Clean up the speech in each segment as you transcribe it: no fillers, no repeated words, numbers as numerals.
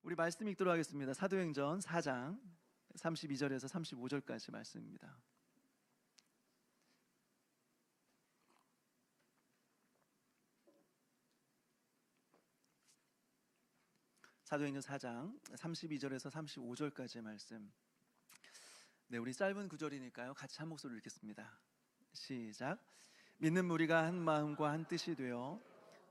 우리 말씀 읽도록 하겠습니다. 사도행전 4장 32절에서 35절까지 말씀입니다. 사도행전 4장 32절에서 35절까지의 말씀. 네, 우리 짧은 구절이니까요. 같이 한 목소리로 읽겠습니다. 시작. 믿는 무리가 한 마음과 한 뜻이 되어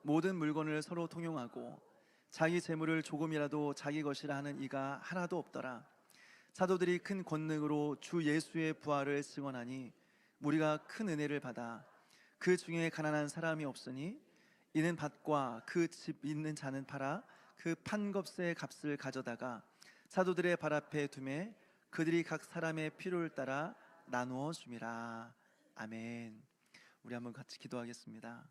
모든 물건을 서로 통용하고 자기 재물을 조금이라도 자기 것이라 하는 이가 하나도 없더라. 사도들이 큰 권능으로 주 예수의 부활을 증언하니 무리가 큰 은혜를 받아 그 중에 가난한 사람이 없으니 이는 밭과 그 집 있는 자는 팔아 그 판것의 값을 가져다가 사도들의 발 앞에 두매 그들이 각 사람의 필요를 따라 나누어 줌이라. 아멘. 우리 한번 같이 기도하겠습니다.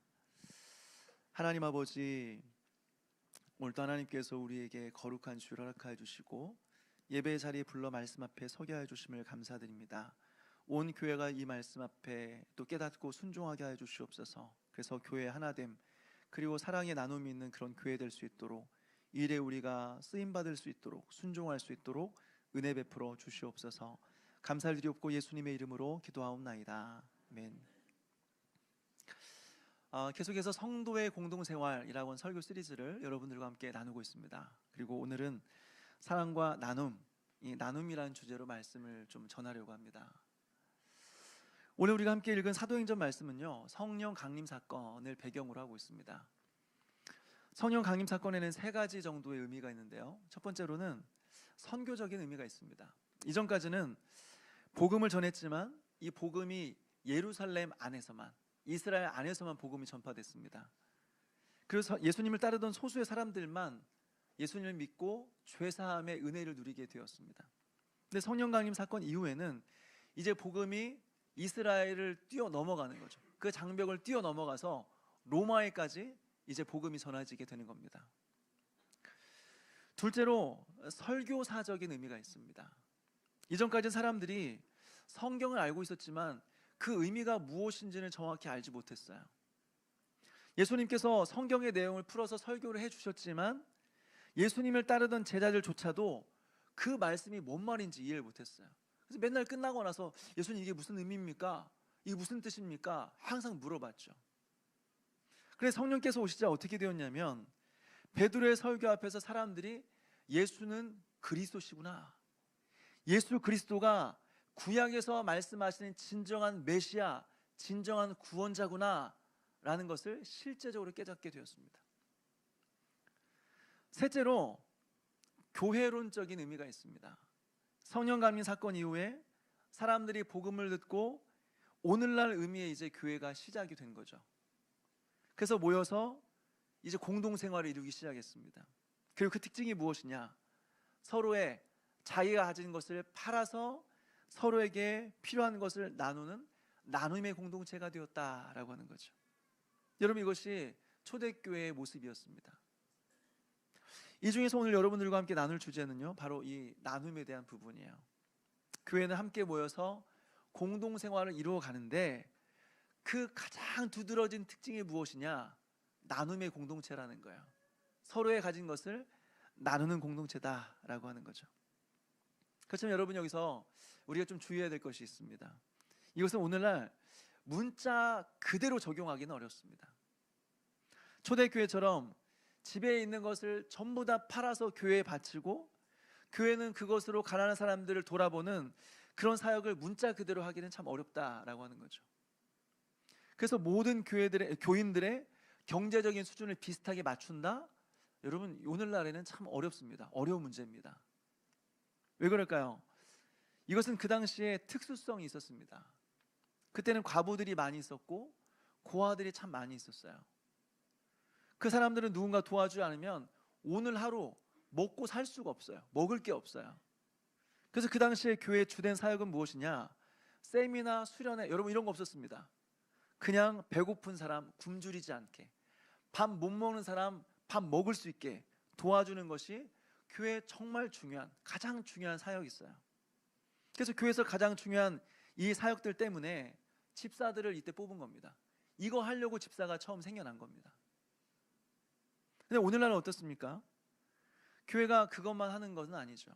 하나님 아버지, 오늘도 하나님께서 우리에게 거룩한 주를 허락하여 주시고 예배의 자리에 불러 말씀 앞에 서게 하여 주심을 감사드립니다. 온 교회가 이 말씀 앞에 또 깨닫고 순종하게 하여 주시옵소서. 그래서 교회 하나됨 그리고 사랑의 나눔이 있는 그런 교회 될 수 있도록, 이 일에 우리가 쓰임받을 수 있도록, 순종할 수 있도록 은혜 베풀어 주시옵소서. 감사를 드리옵고 예수님의 이름으로 기도하옵나이다. 아멘. 계속해서 성도의 공동생활이라고 하는 설교 시리즈를 여러분들과 함께 나누고 있습니다. 그리고 오늘은 사랑과 나눔, 이 나눔이라는 주제로 말씀을 좀 전하려고 합니다. 오늘 우리가 함께 읽은 사도행전 말씀은요, 성령 강림 사건을 배경으로 하고 있습니다. 성령 강림 사건에는 세 가지 정도의 의미가 있는데요, 첫 번째로는 선교적인 의미가 있습니다. 이전까지는 복음을 전했지만 이 복음이 예루살렘 안에서만, 이스라엘 안에서만 복음이 전파됐습니다. 그래서 예수님을 따르던 소수의 사람들만 예수님을 믿고 죄사함의 은혜를 누리게 되었습니다. 근데 성령 강림 사건 이후에는 이제 복음이 이스라엘을 뛰어넘어가는 거죠. 그 장벽을 뛰어넘어가서 로마에까지 이제 복음이 전해지게 되는 겁니다. 둘째로 설교사적인 의미가 있습니다. 이전까지 사람들이 성경을 알고 있었지만 그 의미가 무엇인지는 정확히 알지 못했어요. 예수님께서 성경의 내용을 풀어서 설교를 해주셨지만 예수님을 따르던 제자들조차도 그 말씀이 뭔 말인지 이해를 못했어요. 그래서 맨날 끝나고 나서 예수님 이게 무슨 의미입니까? 이게 무슨 뜻입니까? 항상 물어봤죠. 그래서 성령께서 오시자 어떻게 되었냐면, 베드로의 설교 앞에서 사람들이 예수는 그리스도시구나, 예수 그리스도가 구약에서 말씀하시는 진정한 메시아, 진정한 구원자구나 라는 것을 실제적으로 깨닫게 되었습니다. 셋째로 교회론적인 의미가 있습니다. 성령 강림 사건 이후에 사람들이 복음을 듣고 오늘날 의미의 이제 교회가 시작이 된 거죠. 그래서 모여서 이제 공동생활을 이루기 시작했습니다. 그리고 그 특징이 무엇이냐? 서로의 자기가 가진 것을 팔아서 서로에게 필요한 것을 나누는 나눔의 공동체가 되었다라고 하는 거죠. 여러분, 이것이 초대교회의 모습이었습니다. 이 중에서 오늘 여러분들과 함께 나눌 주제는요, 바로 이 나눔에 대한 부분이에요. 교회는 함께 모여서 공동생활을 이루어 가는데 그 가장 두드러진 특징이 무엇이냐? 나눔의 공동체라는 거예요. 서로의 가진 것을 나누는 공동체다라고 하는 거죠. 그렇지만 여러분, 여기서 우리가 좀 주의해야 될 것이 있습니다. 이것은 오늘날 문자 그대로 적용하기는 어렵습니다. 초대교회처럼 집에 있는 것을 전부 다 팔아서 교회에 바치고 교회는 그것으로 가난한 사람들을 돌아보는 그런 사역을 문자 그대로 하기는 참 어렵다라고 하는 거죠. 그래서 모든 교인들의 경제적인 수준을 비슷하게 맞춘다? 여러분, 오늘날에는 참 어렵습니다. 어려운 문제입니다. 왜 그럴까요? 이것은 그 당시에 특수성이 있었습니다. 그때는 과부들이 많이 있었고 고아들이 참 많이 있었어요. 그 사람들은 누군가 도와주지 않으면 오늘 하루 먹고 살 수가 없어요. 먹을 게 없어요. 그래서 그 당시에 교회의 주된 사역은 무엇이냐? 세미나 수련회, 여러분 이런 거 없었습니다. 그냥 배고픈 사람 굶주리지 않게, 밥 못 먹는 사람 밥 먹을 수 있게 도와주는 것이 교회에 정말 중요한, 가장 중요한 사역이 있어요. 그래서 교회에서 가장 중요한 이 사역들 때문에 집사들을 이때 뽑은 겁니다. 이거 하려고 집사가 처음 생겨난 겁니다. 근데 오늘날은 어떻습니까? 교회가 그것만 하는 것은 아니죠.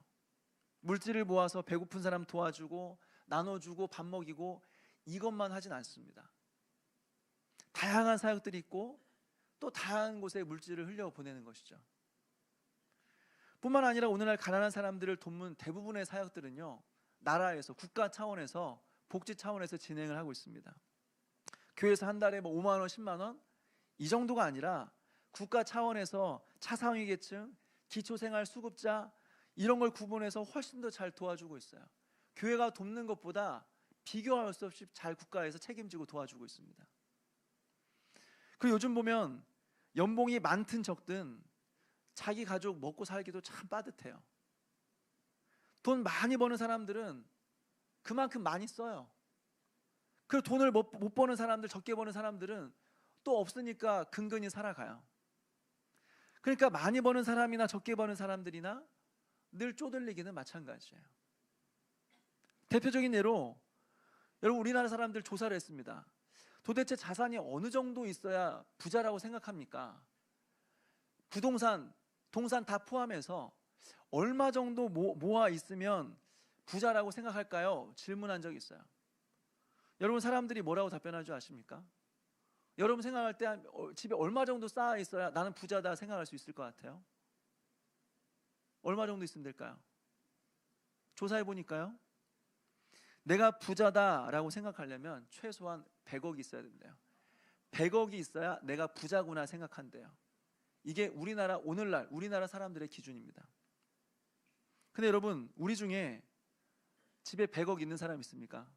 물질을 모아서 배고픈 사람 도와주고 나눠주고 밥 먹이고 이것만 하진 않습니다. 다양한 사역들이 있고 또 다양한 곳에 물질을 흘려보내는 것이죠. 뿐만 아니라 오늘날 가난한 사람들을 돕는 대부분의 사역들은요, 나라에서, 국가 차원에서, 복지 차원에서 진행을 하고 있습니다. 교회에서 한 달에 5만 원, 10만 원 이 정도가 아니라 국가 차원에서 차상위 계층, 기초생활 수급자 이런 걸 구분해서 훨씬 더 잘 도와주고 있어요. 교회가 돕는 것보다 비교할 수 없이 잘 국가에서 책임지고 도와주고 있습니다. 그리고 요즘 보면 연봉이 많든 적든 자기 가족 먹고 살기도 참 빠듯해요. 돈 많이 버는 사람들은 그만큼 많이 써요. 그리고 돈을 못 버는 사람들, 적게 버는 사람들은 또 없으니까 근근히 살아가요. 그러니까 많이 버는 사람이나 적게 버는 사람들이나 늘 쪼들리기는 마찬가지예요. 대표적인 예로 여러분, 우리나라 사람들 조사를 했습니다. 도대체 자산이 어느 정도 있어야 부자라고 생각합니까? 부동산, 동산 다 포함해서 얼마 정도 모아 있으면 부자라고 생각할까요? 질문한 적이 있어요. 여러분, 사람들이 뭐라고 답변할 줄 아십니까? 여러분 생각할 때 집에 얼마 정도 쌓아 있어야 나는 부자다 생각할 수 있을 것 같아요? 얼마 정도 있으면 될까요? 조사해 보니까요, 내가 부자다라고 생각하려면 최소한 100억이 있어야 된대요. 100억이 있어야 내가 부자구나 생각한대요. 이게 오늘날 우리나라 사람들의 기준입니다. 근데 여러분, 우리 중에 집에 100억 있는 사람 있습니까?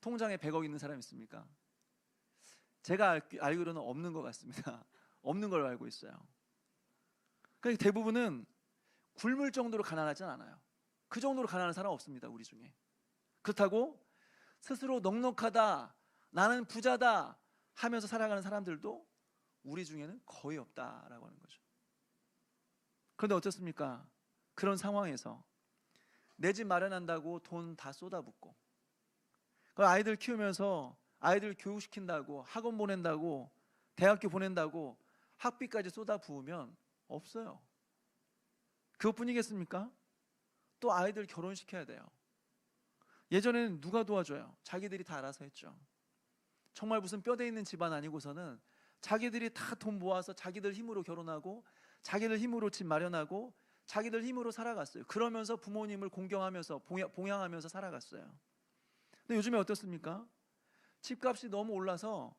통장에 100억 있는 사람 있습니까? 제가 알기로는 없는 것 같습니다. 없는 걸로 알고 있어요. 그러니까 대부분은 굶을 정도로 가난하진 않아요. 그 정도로 가난한 사람 없습니다, 우리 중에. 그렇다고 스스로 넉넉하다, 나는 부자다 하면서 살아가는 사람들도 우리 중에는 거의 없다라고 하는 거죠. 그런데 어떻습니까? 그런 상황에서 내 집 마련한다고 돈 다 쏟아붓고, 아이들 키우면서 아이들 교육시킨다고, 학원 보낸다고, 대학교 보낸다고 학비까지 쏟아부으면 없어요. 그것뿐이겠습니까? 또 아이들 결혼시켜야 돼요. 예전에는 누가 도와줘요? 자기들이 다 알아서 했죠. 정말 무슨 뼈대 있는 집안 아니고서는 자기들이 다 돈 모아서 자기들 힘으로 결혼하고 자기들 힘으로 집 마련하고 자기들 힘으로 살아갔어요. 그러면서 부모님을 공경하면서 봉양하면서 살아갔어요. 근데 요즘에 어떻습니까? 집값이 너무 올라서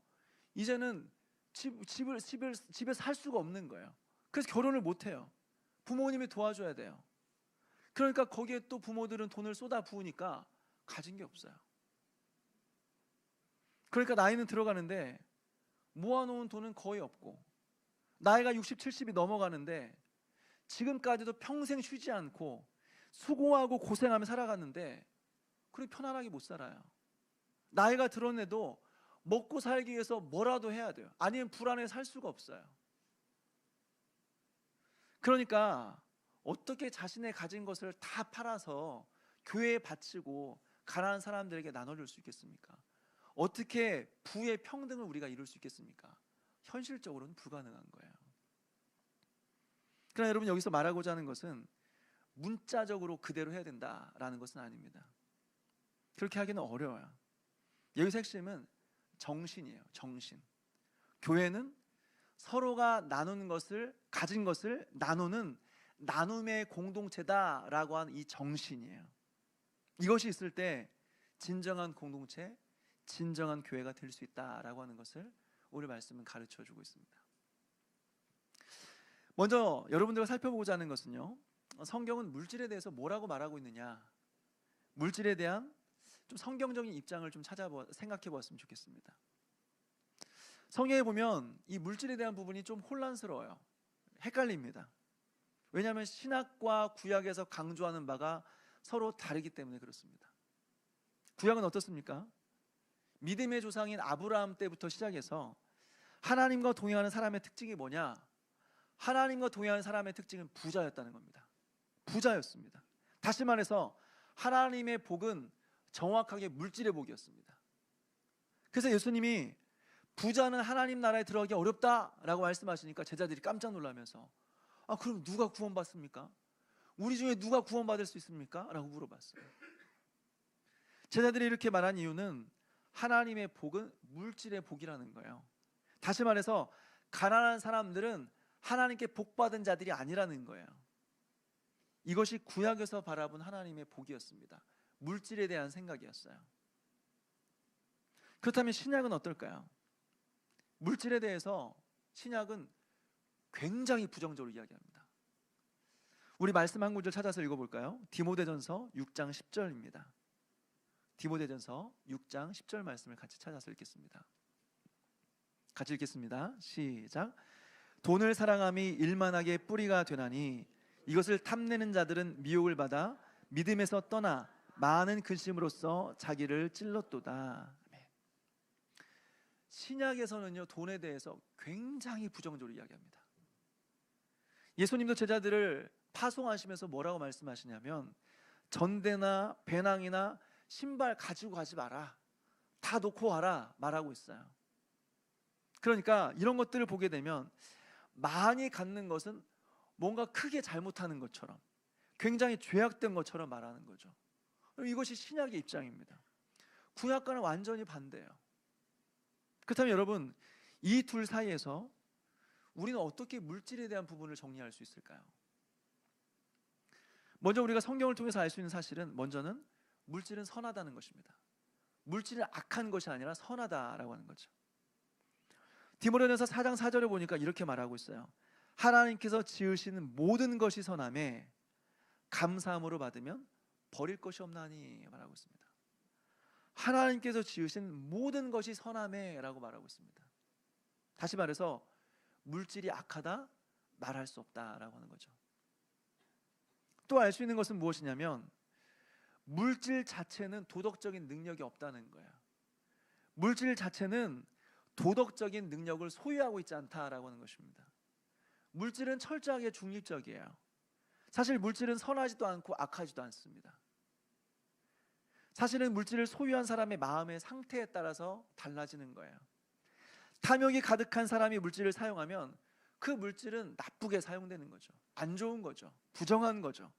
이제는 집에 살 수가 없는 거예요. 그래서 결혼을 못 해요. 부모님이 도와줘야 돼요. 그러니까 거기에 또 부모들은 돈을 쏟아 부으니까 가진 게 없어요. 그러니까 나이는 들어가는데 모아놓은 돈은 거의 없고, 나이가 60, 70이 넘어가는데 지금까지도 평생 쉬지 않고 수고하고 고생하며 살아갔는데 그렇게 편안하게 못 살아요. 나이가 들었는데도 먹고 살기 위해서 뭐라도 해야 돼요. 아니면 불안해 살 수가 없어요. 그러니까 어떻게 자신의 가진 것을 다 팔아서 교회에 바치고 가난한 사람들에게 나눠줄 수 있겠습니까? 어떻게 부의 평등을 우리가 이룰 수 있겠습니까? 현실적으로는 불가능한 거예요. 그러나 여러분, 여기서 말하고자 하는 것은 문자적으로 그대로 해야 된다라는 것은 아닙니다. 그렇게 하기는 어려워요. 여기서 핵심은 정신이에요. 정신. 교회는 서로가 나누는 것을, 가진 것을 나누는 나눔의 공동체다라고 하는 이 정신이에요. 이것이 있을 때 진정한 공동체, 진정한 교회가 될 수 있다라고 하는 것을 오늘 말씀은 가르쳐주고 있습니다. 먼저 여러분들과 살펴보고자 하는 것은요, 성경은 물질에 대해서 뭐라고 말하고 있느냐, 물질에 대한 좀 성경적인 입장을 좀 생각해 보았으면 좋겠습니다. 성경에 보면 이 물질에 대한 부분이 좀 혼란스러워요. 헷갈립니다. 왜냐하면 신약과 구약에서 강조하는 바가 서로 다르기 때문에 그렇습니다. 구약은 어떻습니까? 믿음의 조상인 아브라함 때부터 시작해서 하나님과 동행하는 사람의 특징이 뭐냐? 하나님과 동행하는 사람의 특징은 부자였다는 겁니다. 부자였습니다. 다시 말해서 하나님의 복은 정확하게 물질의 복이었습니다. 그래서 예수님이 부자는 하나님 나라에 들어가기 어렵다라고 말씀하시니까 제자들이 깜짝 놀라면서 그럼 누가 구원받습니까? 우리 중에 누가 구원받을 수 있습니까? 라고 물어봤어요. 제자들이 이렇게 말한 이유는 하나님의 복은 물질의 복이라는 거예요. 다시 말해서 가난한 사람들은 하나님께 복받은 자들이 아니라는 거예요. 이것이 구약에서 바라본 하나님의 복이었습니다. 물질에 대한 생각이었어요. 그렇다면 신약은 어떨까요? 물질에 대해서 신약은 굉장히 부정적으로 이야기합니다. 우리 말씀 한 구절 찾아서 읽어볼까요? 디모데전서 6장 10절입니다. 디모데전서 6장 10절 말씀을 같이 찾아서 읽겠습니다. 같이 읽겠습니다. 시작. 돈을 사랑함이 일만하게 뿌리가 되나니 이것을 탐내는 자들은 미혹을 받아 믿음에서 떠나 많은 근심으로써 자기를 찔렀도다. 신약에서는요, 돈에 대해서 굉장히 부정적으로 이야기합니다. 예수님도 제자들을 파송하시면서 뭐라고 말씀하시냐면 전대나 배낭이나 신발 가지고 가지 마라, 다 놓고 와라 말하고 있어요. 그러니까 이런 것들을 보게 되면 많이 갖는 것은 뭔가 크게 잘못하는 것처럼, 굉장히 죄악된 것처럼 말하는 거죠. 이것이 신약의 입장입니다. 구약과는 완전히 반대예요. 그렇다면 여러분, 이 둘 사이에서 우리는 어떻게 물질에 대한 부분을 정리할 수 있을까요? 먼저 우리가 성경을 통해서 알 수 있는 사실은, 먼저는 물질은 선하다는 것입니다. 물질은 악한 것이 아니라 선하다라고 하는 거죠. 디모데전서 4장 4절에 보니까 이렇게 말하고 있어요. 하나님께서 지으시는 모든 것이 선함에 감사함으로 받으면 버릴 것이 없나니 말하고 있습니다. 하나님께서 지으신 모든 것이 선함에 라고 말하고 있습니다. 다시 말해서 물질이 악하다 말할 수 없다라고 하는 거죠. 또 알 수 있는 것은 무엇이냐면 물질 자체는 도덕적인 능력이 없다는 거예요. 물질 자체는 도덕적인 능력을 소유하고 있지 않다라고 하는 것입니다. 물질은 철저하게 중립적이에요. 사실 물질은 선하지도 않고 악하지도 않습니다. 사실은 물질을 소유한 사람의 마음의 상태에 따라서 달라지는 거예요. 탐욕이 가득한 사람이 물질을 사용하면 그 물질은 나쁘게 사용되는 거죠. 안 좋은 거죠. 부정한 거죠.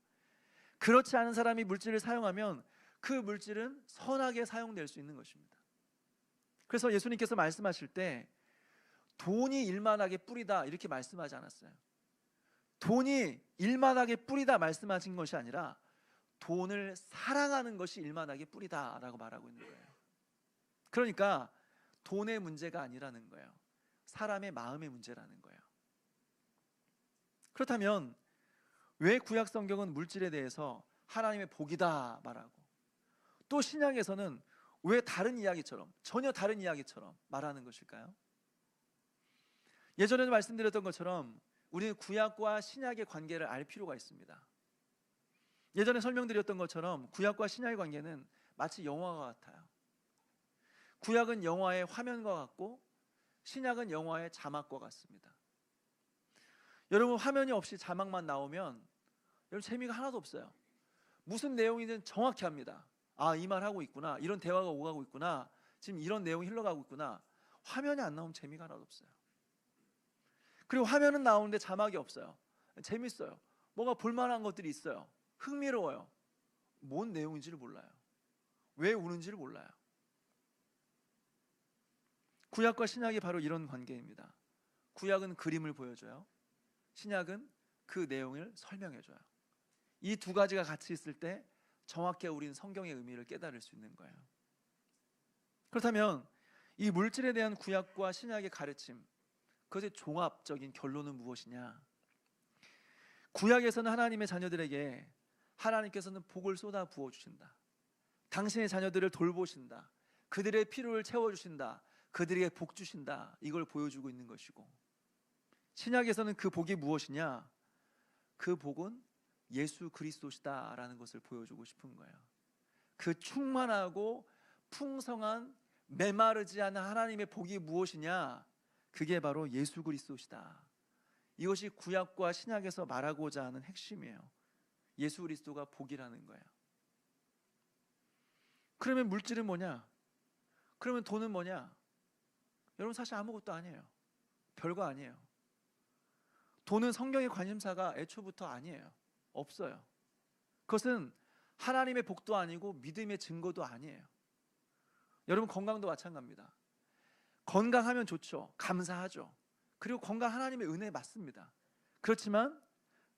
그렇지 않은 사람이 물질을 사용하면 그 물질은 선하게 사용될 수 있는 것입니다. 그래서 예수님께서 말씀하실 때 돈이 일만하게 뿌리다 이렇게 말씀하지 않았어요. 돈이 일만하게 뿌리다 말씀하신 것이 아니라 돈을 사랑하는 것이 일만하게 뿌리다 라고 말하고 있는 거예요. 그러니까 돈의 문제가 아니라는 거예요. 사람의 마음의 문제라는 거예요. 그렇다면 왜 구약 성경은 물질에 대해서 하나님의 복이다 말하고, 또 신약에서는 왜 다른 이야기처럼, 전혀 다른 이야기처럼 말하는 것일까요? 예전에도 말씀드렸던 것처럼 우리는 구약과 신약의 관계를 알 필요가 있습니다. 예전에 설명드렸던 것처럼 구약과 신약의 관계는 마치 영화와 같아요. 구약은 영화의 화면과 같고 신약은 영화의 자막과 같습니다. 여러분, 화면이 없이 자막만 나오면 여러분 재미가 하나도 없어요. 무슨 내용이든 정확히 합니다. 이 말 하고 있구나, 이런 대화가 오가고 있구나, 지금 이런 내용이 흘러가고 있구나. 화면이 안 나오면 재미가 하나도 없어요. 그리고 화면은 나오는데 자막이 없어요. 재밌어요. 뭔가 볼만한 것들이 있어요. 흥미로워요. 뭔 내용인지를 몰라요. 왜 우는지를 몰라요. 구약과 신약이 바로 이런 관계입니다. 구약은 그림을 보여줘요. 신약은 그 내용을 설명해줘요. 이 두 가지가 같이 있을 때 정확히 우리는 성경의 의미를 깨달을 수 있는 거예요. 그렇다면 이 물질에 대한 구약과 신약의 가르침, 그것의 종합적인 결론은 무엇이냐? 구약에서는 하나님의 자녀들에게 하나님께서는 복을 쏟아 부어주신다, 당신의 자녀들을 돌보신다, 그들의 필요를 채워주신다, 그들에게 복 주신다, 이걸 보여주고 있는 것이고, 신약에서는 그 복이 무엇이냐? 그 복은 예수 그리스도시다 라는 것을 보여주고 싶은 거예요. 그 충만하고 풍성한 메마르지 않은 하나님의 복이 무엇이냐? 그게 바로 예수 그리스도시다. 이것이 구약과 신약에서 말하고자 하는 핵심이에요. 예수 그리스도가 복이라는 거예요. 그러면 물질은 뭐냐? 그러면 돈은 뭐냐? 여러분, 사실 아무것도 아니에요. 별거 아니에요. 돈은 성경의 관심사가 애초부터 아니에요. 없어요. 그것은 하나님의 복도 아니고 믿음의 증거도 아니에요. 여러분, 건강도 마찬가지입니다. 건강하면 좋죠. 감사하죠. 그리고 건강 하나님의 은혜 맞습니다. 그렇지만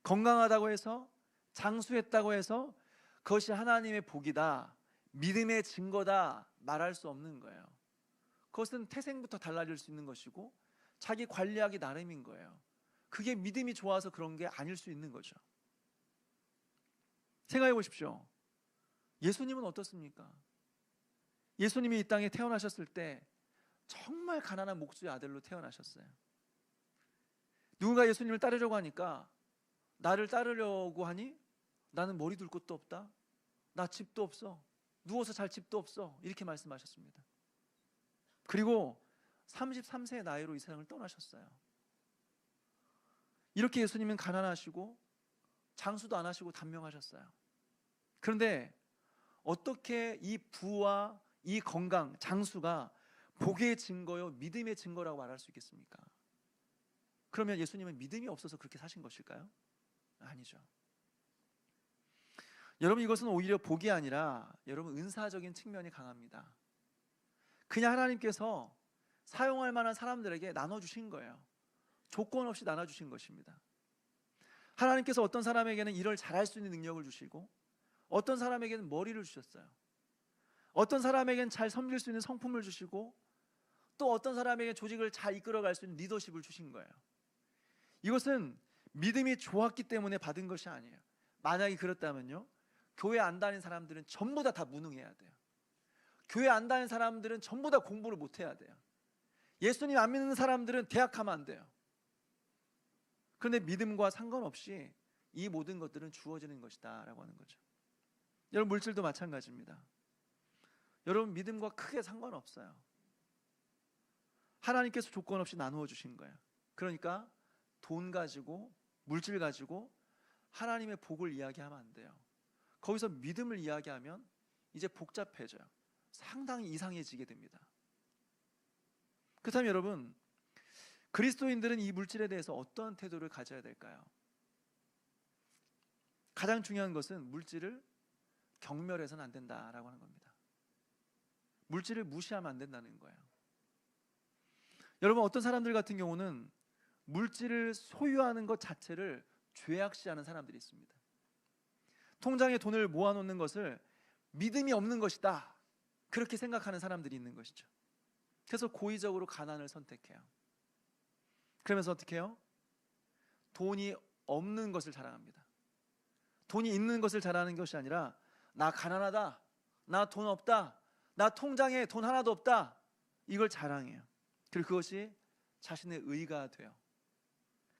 건강하다고 해서, 장수했다고 해서 그것이 하나님의 복이다, 믿음의 증거다 말할 수 없는 거예요. 그것은 태생부터 달라질 수 있는 것이고 자기 관리하기 나름인 거예요. 그게 믿음이 좋아서 그런 게 아닐 수 있는 거죠. 생각해 보십시오. 예수님은 어떻습니까? 예수님이 이 땅에 태어나셨을 때 정말 가난한 목수의 아들로 태어나셨어요. 누군가 예수님을 따르려고 하니까, 나를 따르려고 하니 나는 머리 둘 곳도 없다, 나 집도 없어, 누워서 잘 집도 없어, 이렇게 말씀하셨습니다. 그리고 33세의 나이로 이 세상을 떠나셨어요. 이렇게 예수님은 가난하시고 장수도 안 하시고 단명하셨어요. 그런데 어떻게 이 부와 이 건강, 장수가 복의 증거요, 믿음의 증거라고 말할 수 있겠습니까? 그러면 예수님은 믿음이 없어서 그렇게 사신 것일까요? 아니죠. 여러분, 이것은 오히려 복이 아니라 여러분 은사적인 측면이 강합니다. 그냥 하나님께서 사용할 만한 사람들에게 나눠주신 거예요. 조건 없이 나눠주신 것입니다. 하나님께서 어떤 사람에게는 일을 잘할 수 있는 능력을 주시고, 어떤 사람에게는 머리를 주셨어요. 어떤 사람에게는 잘 섬길 수 있는 성품을 주시고, 또 어떤 사람에게 조직을 잘 이끌어갈 수 있는 리더십을 주신 거예요. 이것은 믿음이 좋았기 때문에 받은 것이 아니에요. 만약에 그렇다면요, 교회 안 다니는 사람들은 전부 다 무능해야 돼요. 교회 안 다니는 사람들은 전부 다 공부를 못해야 돼요. 예수님 안 믿는 사람들은 대학 가면 안 돼요. 그런데 믿음과 상관없이 이 모든 것들은 주어지는 것이다 라고 하는 거죠. 여러분, 물질도 마찬가지입니다. 여러분, 믿음과 크게 상관없어요. 하나님께서 조건 없이 나누어 주신 거예요. 그러니까 돈 가지고, 물질 가지고 하나님의 복을 이야기하면 안 돼요. 거기서 믿음을 이야기하면 이제 복잡해져요. 상당히 이상해지게 됩니다. 그렇다면 여러분, 그리스도인들은 이 물질에 대해서 어떠한 태도를 가져야 될까요? 가장 중요한 것은 물질을 경멸해서는 안 된다라고 하는 겁니다. 물질을 무시하면 안 된다는 거예요. 여러분, 어떤 사람들 같은 경우는 물질을 소유하는 것 자체를 죄악시하는 사람들이 있습니다. 통장에 돈을 모아놓는 것을 믿음이 없는 것이다, 그렇게 생각하는 사람들이 있는 것이죠. 그래서 고의적으로 가난을 선택해요. 그러면서 어떻게 해요? 돈이 없는 것을 자랑합니다. 돈이 있는 것을 자랑하는 것이 아니라, 나 가난하다, 나 돈 없다, 나 통장에 돈 하나도 없다, 이걸 자랑해요. 그리고 그것이 자신의 의가 돼요.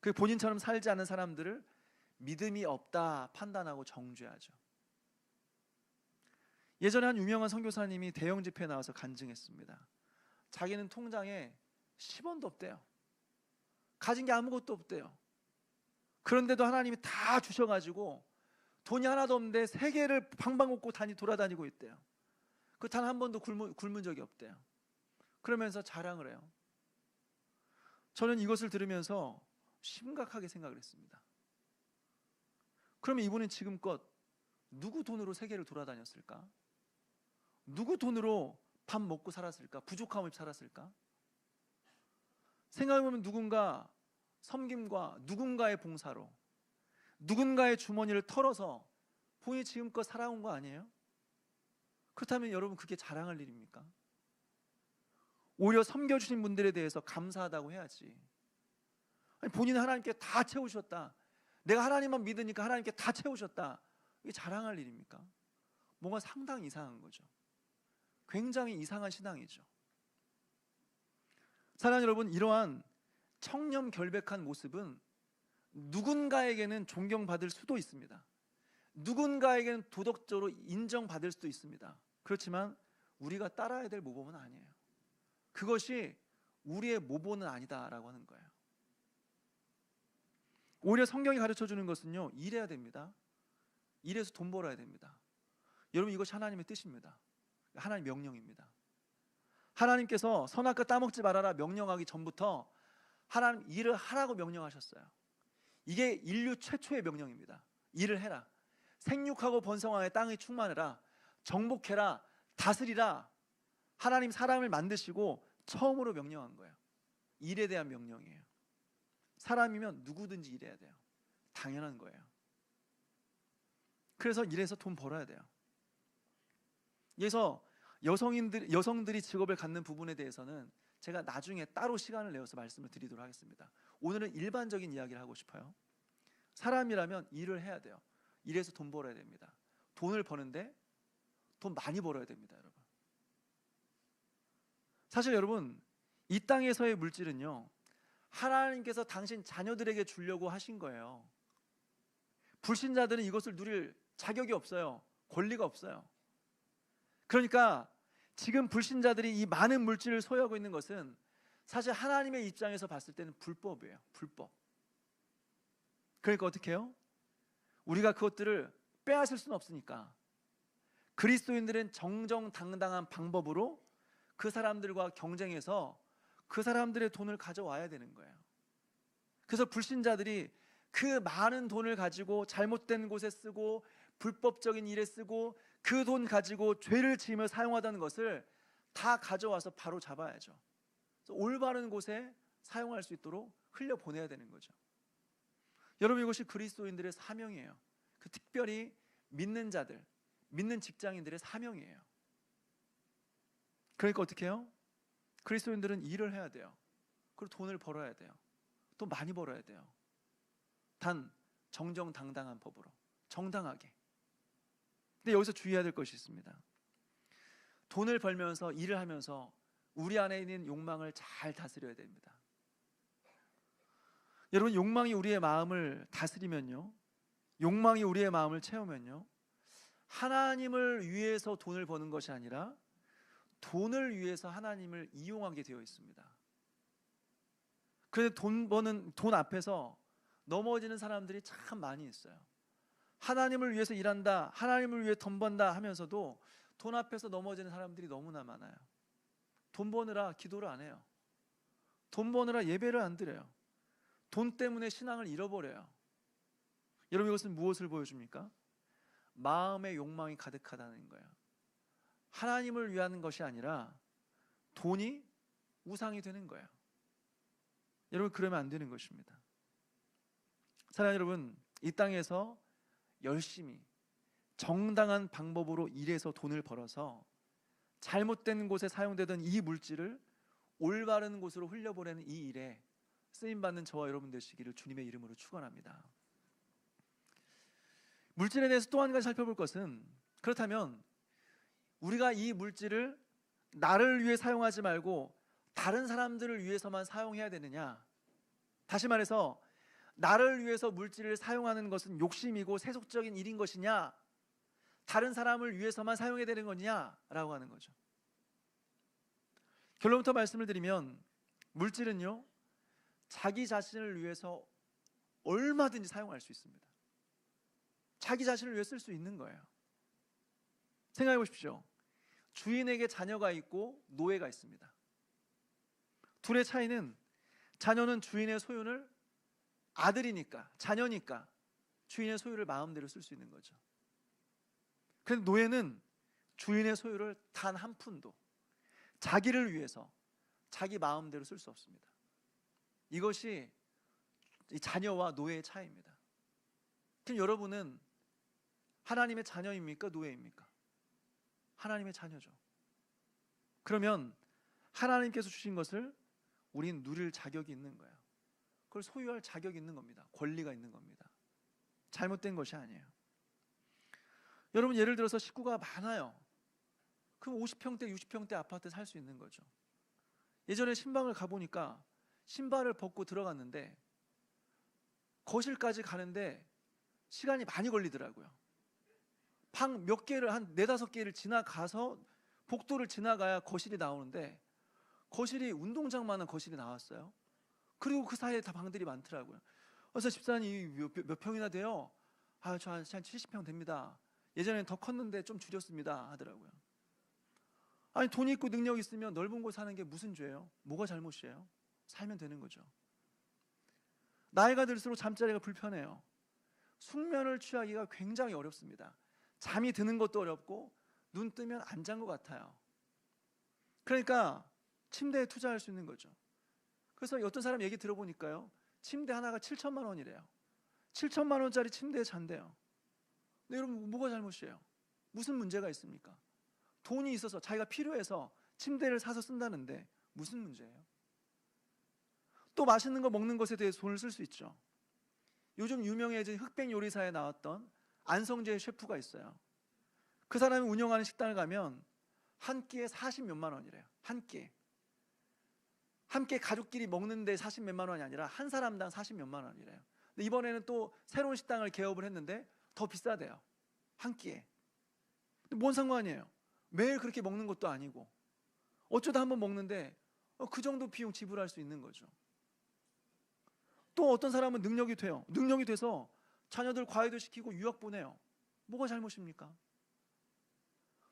그 본인처럼 살지 않은 사람들을 믿음이 없다 판단하고 정죄하죠. 예전에 한 유명한 선교사님이 대형 집회에 나와서 간증했습니다. 자기는 통장에 10원도 없대요. 가진 게 아무것도 없대요. 그런데도 하나님이 다 주셔가지고 돈이 하나도 없는데 세계를 방방곡곡 돌아다니고 있대요. 그 단 한 번도 굶은 적이 없대요. 그러면서 자랑을 해요. 저는 이것을 들으면서 심각하게 생각을 했습니다. 그러면 이분은 지금껏 누구 돈으로 세계를 돌아다녔을까? 누구 돈으로 밥 먹고 살았을까? 부족함 없이 살았을까? 생각해보면 누군가 섬김과 누군가의 봉사로, 누군가의 주머니를 털어서 본인이 지금껏 살아온 거 아니에요? 그렇다면 여러분, 그게 자랑할 일입니까? 오히려 섬겨주신 분들에 대해서 감사하다고 해야지. 아니, 본인은 하나님께 다 채우셨다, 내가 하나님만 믿으니까 하나님께 다 채우셨다, 이게 자랑할 일입니까? 뭔가 상당히 이상한 거죠. 굉장히 이상한 신앙이죠. 사랑하는 여러분, 이러한 청렴결백한 모습은 누군가에게는 존경받을 수도 있습니다. 누군가에게는 도덕적으로 인정받을 수도 있습니다. 그렇지만 우리가 따라야 될 모범은 아니에요. 그것이 우리의 모범은 아니다라고 하는 거예요. 오히려 성경이 가르쳐주는 것은요, 일해야 됩니다. 일해서 돈 벌어야 됩니다. 여러분, 이것이 하나님의 뜻입니다. 하나님의 명령입니다. 하나님께서 선악과 따먹지 말아라 명령하기 전부터 하나님 일을 하라고 명령하셨어요. 이게 인류 최초의 명령입니다. 일을 해라. 생육하고 번성하여 땅에 충만해라. 정복해라. 다스리라. 하나님 사람을 만드시고 처음으로 명령한 거예요. 일에 대한 명령이에요. 사람이면 누구든지 일해야 돼요. 당연한 거예요. 그래서 일해서 돈 벌어야 돼요. 그래서 여성들이 직업을 갖는 부분에 대해서는 제가 나중에 따로 시간을 내어서 말씀을 드리도록 하겠습니다. 오늘은 일반적인 이야기를 하고 싶어요. 사람이라면 일을 해야 돼요. 일해서 돈 벌어야 됩니다. 돈을 버는데 돈 많이 벌어야 됩니다, 여러분. 사실 여러분, 이 땅에서의 물질은요, 하나님께서 당신 자녀들에게 주려고 하신 거예요. 불신자들은 이것을 누릴 자격이 없어요. 권리가 없어요. 그러니까 지금 불신자들이 이 많은 물질을 소유하고 있는 것은 사실 하나님의 입장에서 봤을 때는 불법이에요. 불법. 그러니까 어떻게 해요? 우리가 그것들을 빼앗을 수는 없으니까 그리스도인들은 정정당당한 방법으로 그 사람들과 경쟁해서 그 사람들의 돈을 가져와야 되는 거예요. 그래서 불신자들이 그 많은 돈을 가지고 잘못된 곳에 쓰고 불법적인 일에 쓰고 그 돈 가지고 죄를 지으며 사용하다는 것을 다 가져와서 바로 잡아야죠. 올바른 곳에 사용할 수 있도록 흘려보내야 되는 거죠. 여러분, 이것이 그리스도인들의 사명이에요. 그 특별히 믿는 자들, 믿는 직장인들의 사명이에요. 그러니까 어떻게 해요? 그리스도인들은 일을 해야 돼요. 그리고 돈을 벌어야 돼요. 또 많이 벌어야 돼요. 단 정정당당한 법으로, 정당하게. 근데 여기서 주의해야 될 것이 있습니다. 돈을 벌면서 일을 하면서 우리 안에 있는 욕망을 잘 다스려야 됩니다. 여러분, 욕망이 우리의 마음을 다스리면요, 욕망이 우리의 마음을 채우면요, 하나님을 위해서 돈을 버는 것이 아니라 돈을 위해서 하나님을 이용하게 되어 있습니다. 그런데 돈 앞에서 넘어지는 사람들이 참 많이 있어요. 하나님을 위해서 일한다, 하나님을 위해 돈 번다 하면서도 돈 앞에서 넘어지는 사람들이 너무나 많아요. 돈 버느라 기도를 안 해요. 돈 버느라 예배를 안 드려요. 돈 때문에 신앙을 잃어버려요. 여러분, 이것은 무엇을 보여줍니까? 마음의 욕망이 가득하다는 거예요. 하나님을 위한 것이 아니라 돈이 우상이 되는 거예요. 여러분, 그러면 안 되는 것입니다. 사랑하는 여러분, 이 땅에서 열심히 정당한 방법으로 일해서 돈을 벌어서 잘못된 곳에 사용되던 이 물질을 올바른 곳으로 흘려보내는 이 일에 쓰임받는 저와 여러분 되시기를 주님의 이름으로 축원합니다. 물질에 대해서 또 한 가지 살펴볼 것은, 그렇다면 우리가 이 물질을 나를 위해 사용하지 말고 다른 사람들을 위해서만 사용해야 되느냐? 다시 말해서 나를 위해서 물질을 사용하는 것은 욕심이고 세속적인 일인 것이냐, 다른 사람을 위해서만 사용해야 되는 거냐라고 하는 거죠. 결론부터 말씀을 드리면, 물질은요, 자기 자신을 위해서 얼마든지 사용할 수 있습니다. 자기 자신을 위해 쓸 수 있는 거예요. 생각해 보십시오. 주인에게 자녀가 있고 노예가 있습니다. 둘의 차이는, 자녀는 주인의 소유를, 아들이니까, 자녀니까 주인의 소유를 마음대로 쓸 수 있는 거죠. 그런데 노예는 주인의 소유를 단 한 푼도 자기를 위해서 자기 마음대로 쓸 수 없습니다. 이것이 자녀와 노예의 차이입니다. 그럼 여러분은 하나님의 자녀입니까? 노예입니까? 하나님의 자녀죠. 그러면 하나님께서 주신 것을 우린 누릴 자격이 있는 거예요. 그걸 소유할 자격이 있는 겁니다. 권리가 있는 겁니다. 잘못된 것이 아니에요. 여러분, 예를 들어서 식구가 많아요. 그럼 50평대, 60평대 아파트에 살 수 있는 거죠. 예전에 신방을 가보니까 신발을 벗고 들어갔는데 거실까지 가는데 시간이 많이 걸리더라고요. 방 몇 개를, 한 4-5개를 지나가서 복도를 지나가야 거실이 나오는데, 거실이 운동장만한 거실이 나왔어요. 그리고 그 사이에 다 방들이 많더라고요. 그래서 집사님 몇 평이나 돼요? 저 한 70평 됩니다. 예전에는 더 컸는데 좀 줄였습니다 하더라고요. 아니, 돈이 있고 능력 있으면 넓은 곳 사는 게 무슨 죄예요? 뭐가 잘못이에요? 살면 되는 거죠. 나이가 들수록 잠자리가 불편해요. 숙면을 취하기가 굉장히 어렵습니다. 잠이 드는 것도 어렵고 눈 뜨면 안 잔 것 같아요. 그러니까 침대에 투자할 수 있는 거죠. 그래서 어떤 사람 얘기 들어보니까요, 침대 하나가 7천만 원이래요. 7천만 원짜리 침대에 잔대요. 근데 여러분, 뭐가 잘못이에요? 무슨 문제가 있습니까? 돈이 있어서, 자기가 필요해서 침대를 사서 쓴다는데 무슨 문제예요? 또 맛있는 거 먹는 것에 대해서 돈을 쓸 수 있죠. 요즘 유명해진 흑백 요리사에 나왔던 안성재 셰프가 있어요. 그 사람이 운영하는 식당을 가면 한 끼에 40 몇만 원이래요. 한 끼에. 함께 가족끼리 먹는데 40 몇만 원이 아니라 한 사람당 40 몇만 원이래요. 근데 이번에는 또 새로운 식당을 개업을 했는데 더 비싸대요. 한 끼에. 근데 뭔 상관이에요? 매일 그렇게 먹는 것도 아니고 어쩌다 한번 먹는데 그 정도 비용 지불할 수 있는 거죠. 또 어떤 사람은 능력이 돼요. 능력이 돼서 자녀들 과외도 시키고 유학 보내요. 뭐가 잘못입니까?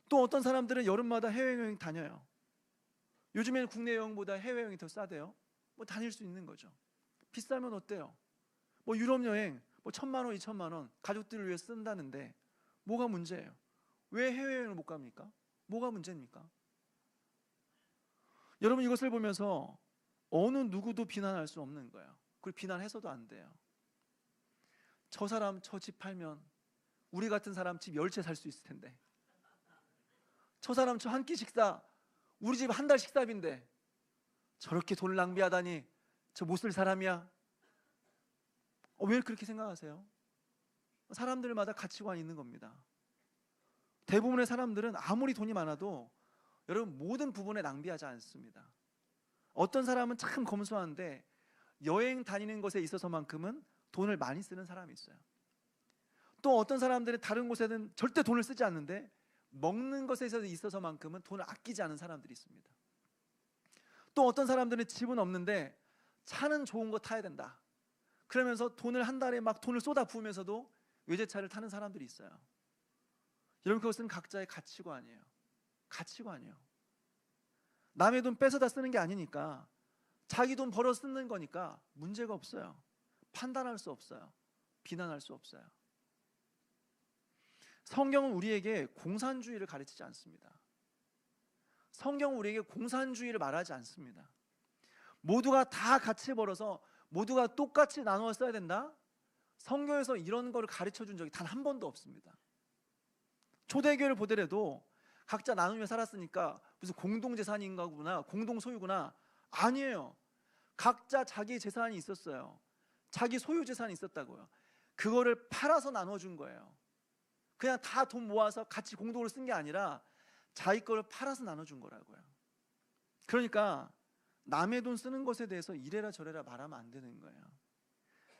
또 어떤 사람들은 여름마다 해외여행 다녀요. 요즘에는 국내 여행보다 해외여행이 더 싸대요. 뭐 다닐 수 있는 거죠. 비싸면 어때요? 뭐 유럽 여행 뭐 1,000만 원, 2,000만 원 가족들을 위해 쓴다는데 뭐가 문제예요? 왜 해외여행을 못 갑니까? 뭐가 문제입니까? 여러분, 이것을 보면서 어느 누구도 비난할 수 없는 거예요. 그리고 비난해서도 안 돼요. 저 사람 저 집 팔면 우리 같은 사람 집 10채 살 수 있을 텐데, 저 사람 저 한 끼 식사 우리 집 한 달 식사비인데 저렇게 돈을 낭비하다니 저 못 쓸 사람이야. 왜 그렇게 생각하세요? 사람들마다 가치관이 있는 겁니다. 대부분의 사람들은 아무리 돈이 많아도 여러분 모든 부분에 낭비하지 않습니다. 어떤 사람은 참 검소한데 여행 다니는 것에 있어서만큼은 돈을 많이 쓰는 사람이 있어요. 또 어떤 사람들은 다른 곳에는 절대 돈을 쓰지 않는데 먹는 것에 있어서만큼은 돈을 아끼지 않은 사람들이 있습니다. 또 어떤 사람들은 집은 없는데 차는 좋은 거 타야 된다. 그러면서 돈을 한 달에 막 돈을 쏟아 부으면서도 외제차를 타는 사람들이 있어요. 여러분, 그것은 각자의 가치관이에요. 가치관이에요. 남의 돈 뺏어다 쓰는 게 아니니까, 자기 돈 벌어 쓰는 거니까 문제가 없어요. 판단할 수 없어요. 비난할 수 없어요. 성경은 우리에게 공산주의를 가르치지 않습니다. 성경은 우리에게 공산주의를 말하지 않습니다. 모두가 다 같이 벌어서 모두가 똑같이 나누어 써야 된다? 성경에서 이런 거를 가르쳐 준 적이 단 한 번도 없습니다. 초대교회를 보더라도 각자 나누며 살았으니까 무슨 공동재산인가 구나, 공동소유구나. 아니에요. 각자 자기 재산이 있었어요. 자기 소유 재산이 있었다고요. 그거를 팔아서 나눠준 거예요. 그냥 다 돈 모아서 같이 공동으로 쓴 게 아니라 자기 거를 팔아서 나눠준 거라고요. 그러니까 남의 돈 쓰는 것에 대해서 이래라 저래라 말하면 안 되는 거예요.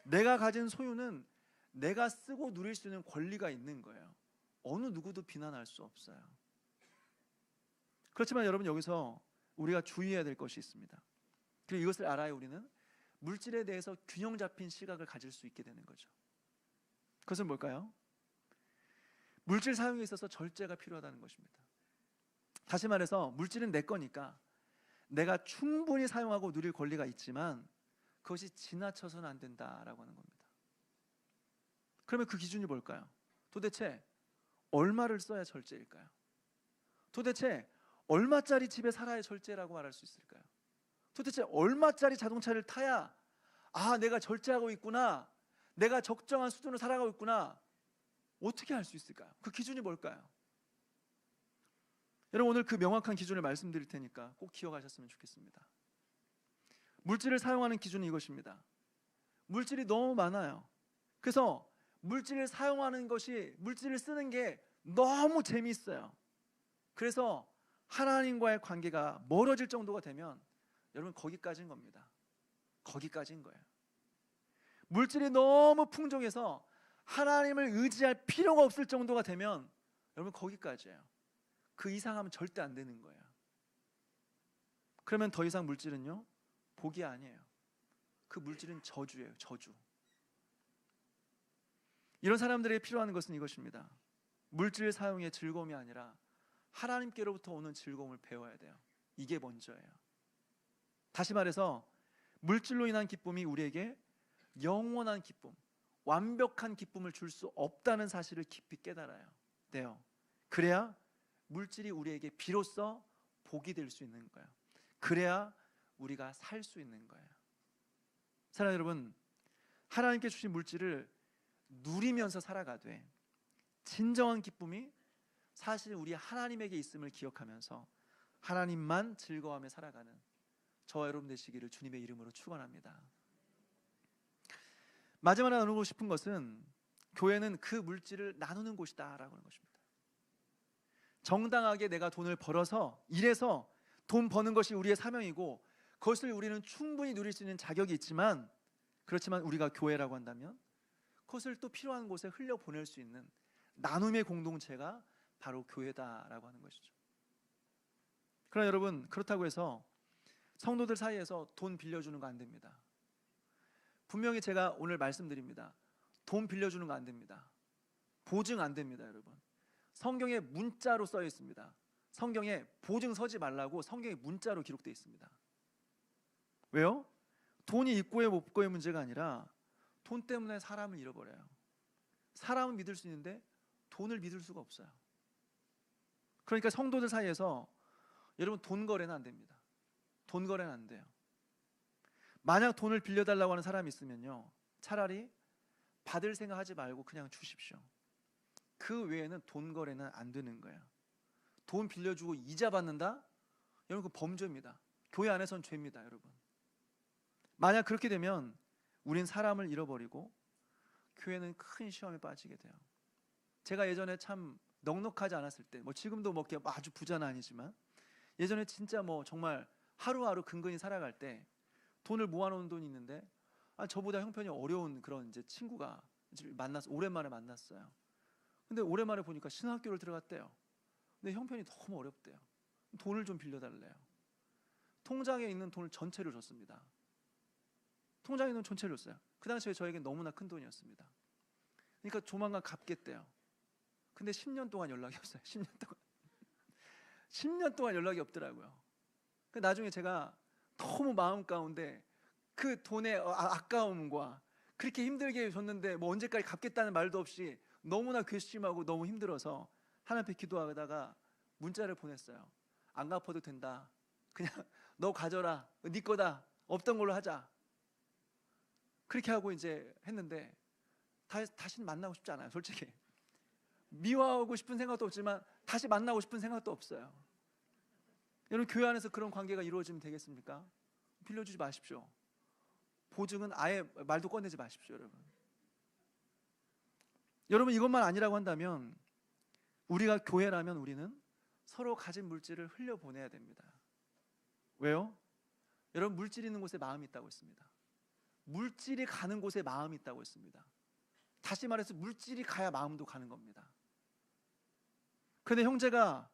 내가 가진 소유는 내가 쓰고 누릴 수 있는 권리가 있는 거예요. 어느 누구도 비난할 수 없어요. 그렇지만 여러분, 여기서 우리가 주의해야 될 것이 있습니다. 그리고 이것을 알아야 우리는 물질에 대해서 균형 잡힌 시각을 가질 수 있게 되는 거죠. 그것은 뭘까요? 물질 사용에 있어서 절제가 필요하다는 것입니다. 다시 말해서 물질은 내 거니까 내가 충분히 사용하고 누릴 권리가 있지만 그것이 지나쳐서는 안 된다라고 하는 겁니다. 그러면 그 기준이 뭘까요? 도대체 얼마를 써야 절제일까요? 도대체 얼마짜리 집에 살아야 절제라고 말할 수 있을까요? 도대체 얼마짜리 자동차를 타야 내가 절제하고 있구나, 내가 적정한 수준으로 살아가고 있구나, 어떻게 할 수 있을까요? 그 기준이 뭘까요? 여러분, 오늘 그 명확한 기준을 말씀드릴 테니까 꼭 기억하셨으면 좋겠습니다. 물질을 사용하는 기준은 이것입니다. 물질이 너무 많아요. 그래서 물질을 사용하는 것이, 물질을 쓰는 게 너무 재미있어요. 그래서 하나님과의 관계가 멀어질 정도가 되면 여러분, 거기까지인 겁니다. 거기까지인 거예요. 물질이 너무 풍족해서 하나님을 의지할 필요가 없을 정도가 되면 여러분, 거기까지예요. 그 이상 하면 절대 안 되는 거예요. 그러면 더 이상 물질은요, 복이 아니에요. 그 물질은 저주예요. 저주. 이런 사람들에게 필요한 것은 이것입니다. 물질 사용의 즐거움이 아니라 하나님께로부터 오는 즐거움을 배워야 돼요. 이게 먼저예요. 다시 말해서 물질로 인한 기쁨이 우리에게 영원한 기쁨, 완벽한 기쁨을 줄 수 없다는 사실을 깊이 깨달아야 돼요. 그래야 물질이 우리에게 비로소 복이 될 수 있는 거예요. 그래야 우리가 살 수 있는 거예요. 사랑하는 여러분, 하나님께 주신 물질을 누리면서 살아가되 진정한 기쁨이 사실 우리 하나님에게 있음을 기억하면서 하나님만 즐거워하며 살아가는 저와 여러분 되시기를 주님의 이름으로 축원합니다. 마지막으로 나누고 싶은 것은 교회는 그 물질을 나누는 곳이다라고 하는 것입니다. 정당하게 내가 돈을 벌어서 일해서 돈 버는 것이 우리의 사명이고 그것을 우리는 충분히 누릴 수 있는 자격이 있지만, 그렇지만 우리가 교회라고 한다면 그것을 또 필요한 곳에 흘려보낼 수 있는 나눔의 공동체가 바로 교회다라고 하는 것이죠. 그러나 여러분, 그렇다고 해서 성도들 사이에서 돈 빌려주는 거 안 됩니다. 분명히 제가 오늘 말씀드립니다. 돈 빌려주는 거 안 됩니다. 보증 안 됩니다, 여러분. 성경에 문자로 써 있습니다. 성경에 보증 서지 말라고 성경에 문자로 기록되어 있습니다. 왜요? 돈이 있고의 없고의 문제가 아니라 돈 때문에 사람을 잃어버려요. 사람은 믿을 수 있는데 돈을 믿을 수가 없어요. 그러니까 성도들 사이에서 여러분, 돈 거래는 안 됩니다. 돈 거래는 안 돼요. 만약 돈을 빌려달라고 하는 사람이 있으면요, 차라리 받을 생각하지 말고 그냥 주십시오. 그 외에는 돈 거래는 안 되는 거예요. 돈 빌려주고 이자 받는다? 여러분, 그 범죄입니다. 교회 안에서는 죄입니다, 여러분. 만약 그렇게 되면 우린 사람을 잃어버리고 교회는 큰 시험에 빠지게 돼요. 제가 예전에 참 넉넉하지 않았을 때, 지금도 이렇게 아주 부자는 아니지만 예전에 진짜 정말 하루하루 근근히 살아갈 때 돈을 모아놓은 돈이 있는데, 저보다 형편이 어려운 그런 이제 친구가 오랜만에 만났어요. 근데 오랜만에 보니까 신학교를 들어갔대요. 근데 형편이 너무 어렵대요. 돈을 좀 빌려달래요. 통장에 있는 돈을 전체를 줬습니다. 통장에 있는 전체를 줬어요. 그 당시에 저에겐 너무나 큰 돈이었습니다. 그러니까 조만간 갚겠대요. 근데 10년 동안 연락이 없어요. 10년 동안 연락이 없더라고요. 나중에 제가 너무 마음 가운데 그 돈의 아까움과 그렇게 힘들게 줬는데 언제까지 갚겠다는 말도 없이 너무나 괘씸하고 너무 힘들어서 하나님 앞에 기도하다가 문자를 보냈어요. 안 갚아도 된다. 그냥 너 가져라. 네 거다. 없던 걸로 하자. 그렇게 하고 이제 했는데 다시는 만나고 싶지 않아요, 솔직히. 미워하고 싶은 생각도 없지만 다시 만나고 싶은 생각도 없어요. 여러분, 교회 안에서 그런 관계가 이루어지면 되겠습니까? 빌려주지 마십시오. 보증은 아예 말도 꺼내지 마십시오, 여러분. 여러분, 이것만 아니라고 한다면 우리가 교회라면 우리는 서로 가진 물질을 흘려보내야 됩니다. 왜요? 여러분, 물질이 있는 곳에 마음이 있다고 했습니다. 물질이 가는 곳에 마음이 있다고 했습니다. 다시 말해서 물질이 가야 마음도 가는 겁니다. 그런데 형제가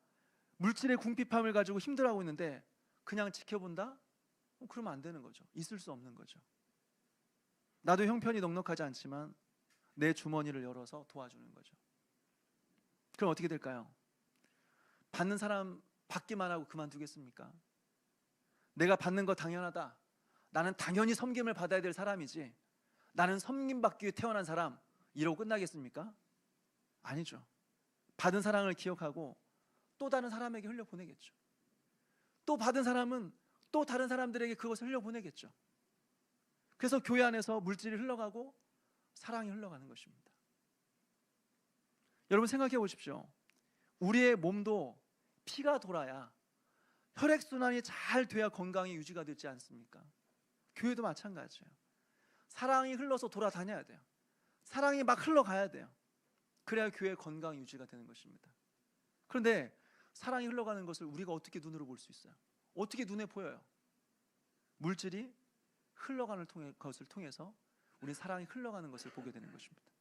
물질의 궁핍함을 가지고 힘들어하고 있는데 그냥 지켜본다? 그러면 안 되는 거죠. 있을 수 없는 거죠. 나도 형편이 넉넉하지 않지만 내 주머니를 열어서 도와주는 거죠. 그럼 어떻게 될까요? 받는 사람 받기만 하고 그만두겠습니까? 내가 받는 거 당연하다. 나는 당연히 섬김을 받아야 될 사람이지, 나는 섬김받기 위해 태어난 사람, 이러고 끝나겠습니까? 아니죠. 받은 사랑을 기억하고 또 다른 사람에게 흘려보내겠죠. 또 받은 사람은 또 다른 사람들에게 그것을 흘려보내겠죠. 그래서 교회 안에서 물질이 흘러가고 사랑이 흘러가는 것입니다. 여러분, 생각해 보십시오. 우리의 몸도 피가 돌아야, 혈액순환이 잘 돼야 건강이 유지가 되지 않습니까? 교회도 마찬가지예요. 사랑이 흘러서 돌아다녀야 돼요. 사랑이 막 흘러가야 돼요. 그래야 교회의 건강 유지가 되는 것입니다. 그런데 사랑이 흘러가는 것을 우리가 어떻게 눈으로 볼 수 있어요? 어떻게 눈에 보여요? 물질이 흘러가는 것을 통해서 우리 사랑이 흘러가는 것을 보게 되는 것입니다.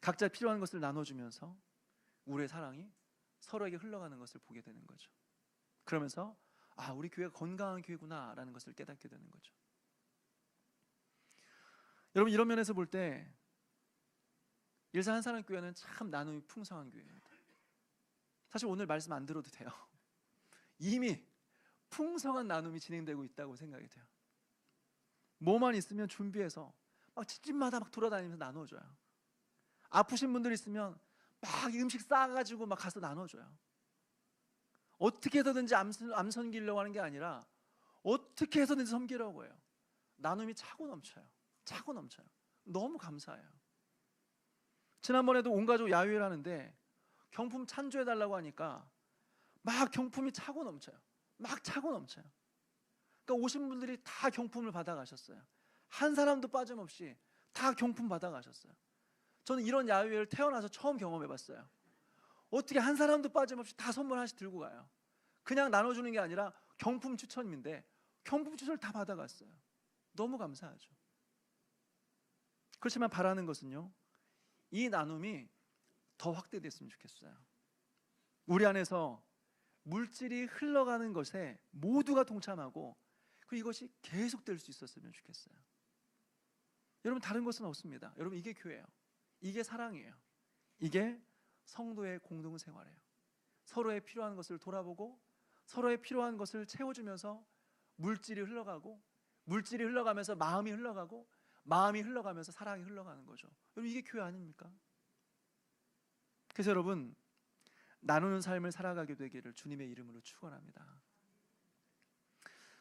각자 필요한 것을 나눠주면서 우리의 사랑이 서로에게 흘러가는 것을 보게 되는 거죠. 그러면서 우리 교회가 건강한 교회구나 라는 것을 깨닫게 되는 거죠. 여러분, 이런 면에서 볼 때 일산 한사랑교회는 참 나눔이 풍성한 교회입니다. 사실 오늘 말씀 안 들어도 돼요. 이미 풍성한 나눔이 진행되고 있다고 생각이 돼요. 뭐만 있으면 준비해서 막 집집마다 막 돌아다니면서 나눠줘요. 아프신 분들 있으면 막 음식 싸가지고 막 가서 나눠줘요. 어떻게 해서든지 암 섬기려고 하는 게 아니라 어떻게 해서든지 섬기려고 해요. 나눔이 차고 넘쳐요. 차고 넘쳐요. 너무 감사해요. 지난번에도 온 가족 야유회를 하는데 경품 찬조해달라고 하니까 막 경품이 차고 넘쳐요. 막 차고 넘쳐요. 그러니까 오신 분들이 다 경품을 받아가셨어요. 한 사람도 빠짐없이 다 경품 받아가셨어요. 저는 이런 야유회를 태어나서 처음 경험해봤어요. 어떻게 한 사람도 빠짐없이 다 선물 하나씩 들고 가요. 그냥 나눠주는 게 아니라 경품 추첨인데 경품 추첨을 다 받아갔어요. 너무 감사하죠. 그렇지만 바라는 것은요, 이 나눔이 더 확대됐으면 좋겠어요. 우리 안에서 물질이 흘러가는 것에 모두가 동참하고 그리고 이것이 계속될 수 있었으면 좋겠어요. 여러분, 다른 것은 없습니다. 여러분, 이게 교회예요. 이게 사랑이에요. 이게 성도의 공동생활이에요. 서로의 필요한 것을 돌아보고 서로의 필요한 것을 채워주면서 물질이 흘러가고, 물질이 흘러가면서 마음이 흘러가고, 마음이 흘러가면서 사랑이 흘러가는 거죠. 여러분, 이게 교회 아닙니까? 그래서 여러분, 나누는 삶을 살아가게 되기를 주님의 이름으로 축원합니다.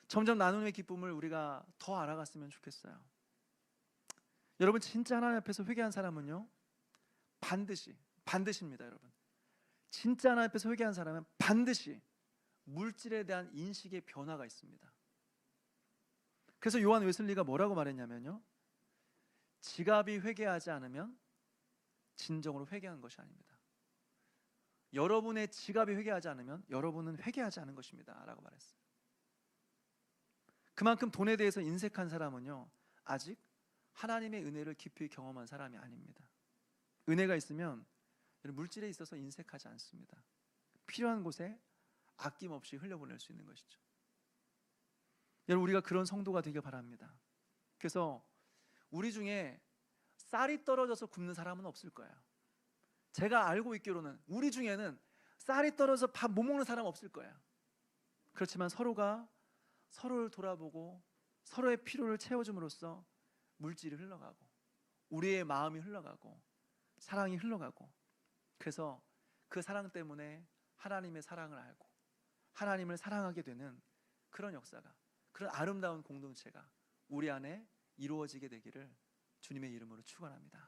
점점 나눔의 기쁨을 우리가 더 알아갔으면 좋겠어요. 여러분, 진짜 하나님 앞에서 회개한 사람은요, 반드시입니다. 여러분, 진짜 하나님 앞에서 회개한 사람은 반드시 물질에 대한 인식의 변화가 있습니다. 그래서 요한 웨슬리가 뭐라고 말했냐면요, 지갑이 회개하지 않으면 진정으로 회개한 것이 아닙니다. 여러분의 지갑이 회개하지 않으면 여러분은 회개하지 않은 것입니다 라고 말했어요. 그만큼 돈에 대해서 인색한 사람은요, 아직 하나님의 은혜를 깊이 경험한 사람이 아닙니다. 은혜가 있으면 물질에 있어서 인색하지 않습니다. 필요한 곳에 아낌없이 흘려보낼 수 있는 것이죠. 여러분, 우리가 그런 성도가 되길 바랍니다. 그래서 우리 중에 쌀이 떨어져서 굶는 사람은 없을 거예요. 제가 알고 있기로는 우리 중에는 쌀이 떨어져서 밥 못 먹는 사람 없을 거예요. 그렇지만 서로가 서로를 돌아보고 서로의 필요를 채워줌으로써 물질이 흘러가고 우리의 마음이 흘러가고 사랑이 흘러가고, 그래서 그 사랑 때문에 하나님의 사랑을 알고 하나님을 사랑하게 되는 그런 역사가, 그런 아름다운 공동체가 우리 안에 이루어지게 되기를 주님의 이름으로 축원합니다.